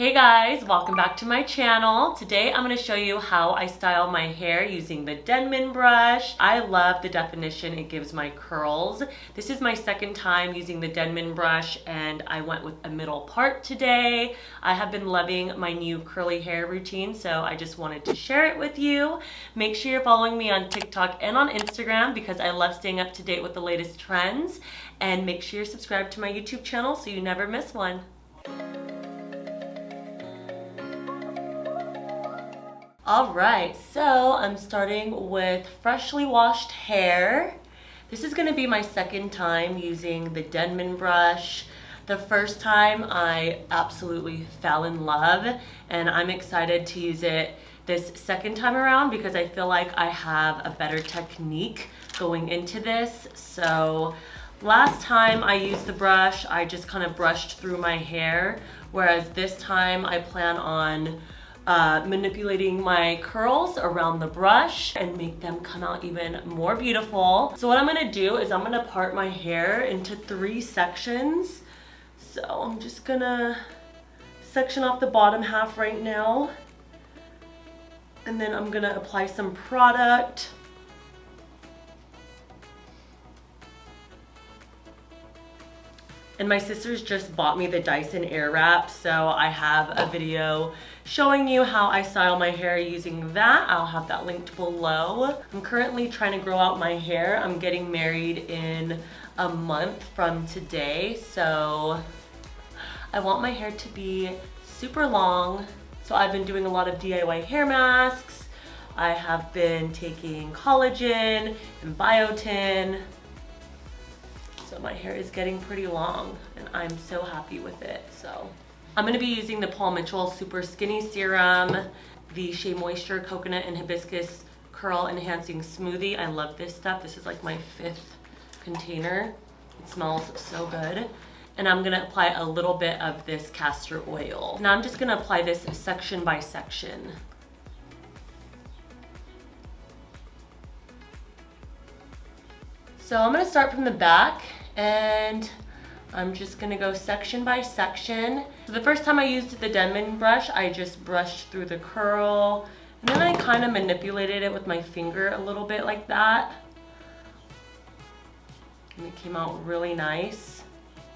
Hey guys, welcome back to my channel. Today I'm going to show you how I style my hair using the Denman brush. I love the definition it gives my curls. This is my second time using the Denman brush and I went with a middle part today. I have been loving my new curly hair routine, so I just wanted to share it with you. Make sure you're following me on TikTok and on Instagram because I love staying up to date with the latest trends. And make sure you're subscribed to my YouTube channel so you never miss one. Alright, so I'm starting with freshly washed hair. This is going to be my second time using the Denman brush. The first time I absolutely fell in love and I'm excited to use it this second time around because I feel like I have a better technique going into this. So last time I used the brush, I just kind of brushed through my hair, whereas this time I plan on manipulating my curls around the brush and make them come out even more beautiful. So what I'm gonna do is I'm gonna part my hair into 3 sections. So I'm just gonna section off the bottom half right now. And then I'm gonna apply some product. And my sisters just bought me the DYSON AIRWRAP, so I have a video showing you how I style my hair using that. I'll have that linked below. I'm currently trying to grow out my hair. I'm getting married in a month from today, so I want my hair to be super long. So I've been doing a lot of DIY hair masks. I have been taking collagen and biotin. So my hair is getting pretty long and I'm so happy with it. So I'm gonna be using the Mitchel Super Skinny Serum, the Shea Moisture Coconut and Hibiscus Curl Enhancing Smoothie. I love this stuff. This is like my 5th container. It smells so good. And I'm gonna apply a little bit of this castor oil. Now I'm just gonna apply this section by section. So I'm gonna start from the back and I'm just gonna go section by section. So the first time I used the Denman brush, I just brushed through the curl and then I kind of manipulated it with my finger a little bit like that. And it came out really nice.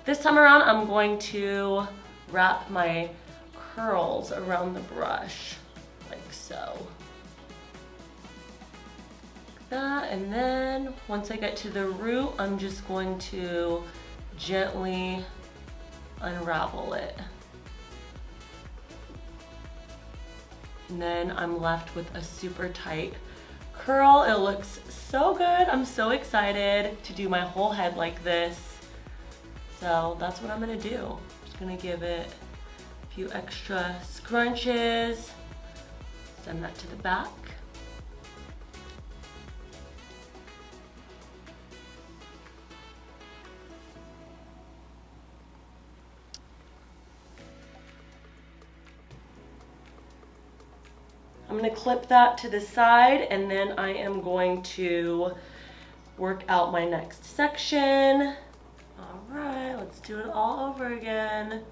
This time around, I'm going to wrap my curls around the brush like so. That, and then once I get to the root, I'm just going to gently unravel it. And then I'm left with a super tight curl. It looks so good. I'm so excited to do my whole head like this. So that's what I'm gonna do. I'm just gonna give it a few extra scrunches. Send that to the back. I'm gonna clip that to the side and then I am going to work out my next section. All right, let's do it all over again.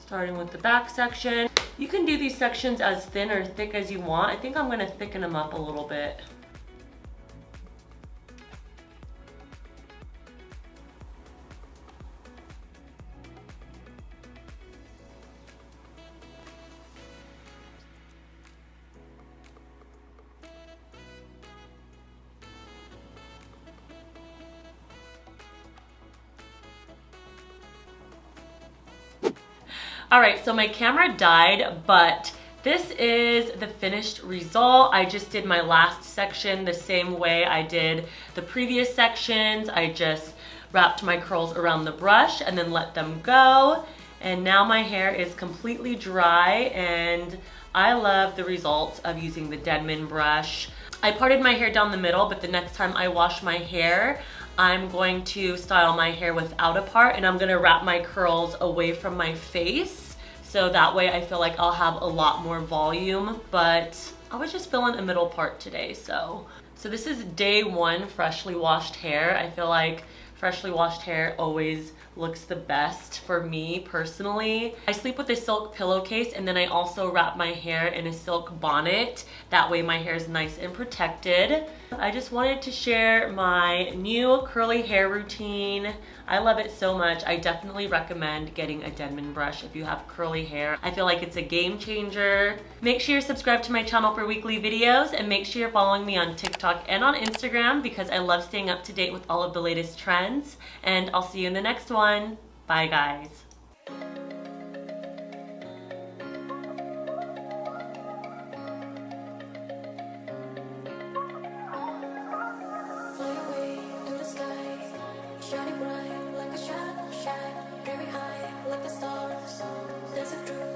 Starting with the back section. You can do these sections as thin or thick as you want. I think I'm gonna thicken them up a little bit. All right, so my camera died, but this is the finished result. I just did my last section the same way I did the previous sections. I just wrapped my curls around the brush and then let them go. And now my hair is completely dry and I love the results of using the Denman brush. I parted my hair down the middle, but the next time I wash my hair, I'm going to style my hair without a part and I'm gonna wrap my curls away from my face. So that way I feel like I'll have a lot more volume, but I was just feeling a middle part today. So this is day 1 freshly washed hair. I feel like Freshly washed hair always looks the best for me personally. I sleep with a silk pillowcase, and then I also wrap my hair in a silk bonnet. That way my hair is nice and protected. I just wanted to share my new curly hair routine. I love it so much. I definitely recommend getting a Denman brush if you have curly hair. I feel like it's a game changer. Make sure you're subscribed to my channel for weekly videos, and make sure you're following me on TikTok and on Instagram because I love staying up to date with all of the latest trends. And I'll see you in the next one. Bye guys. Shining bright like a shadow, shine very high like the stars. Dancing through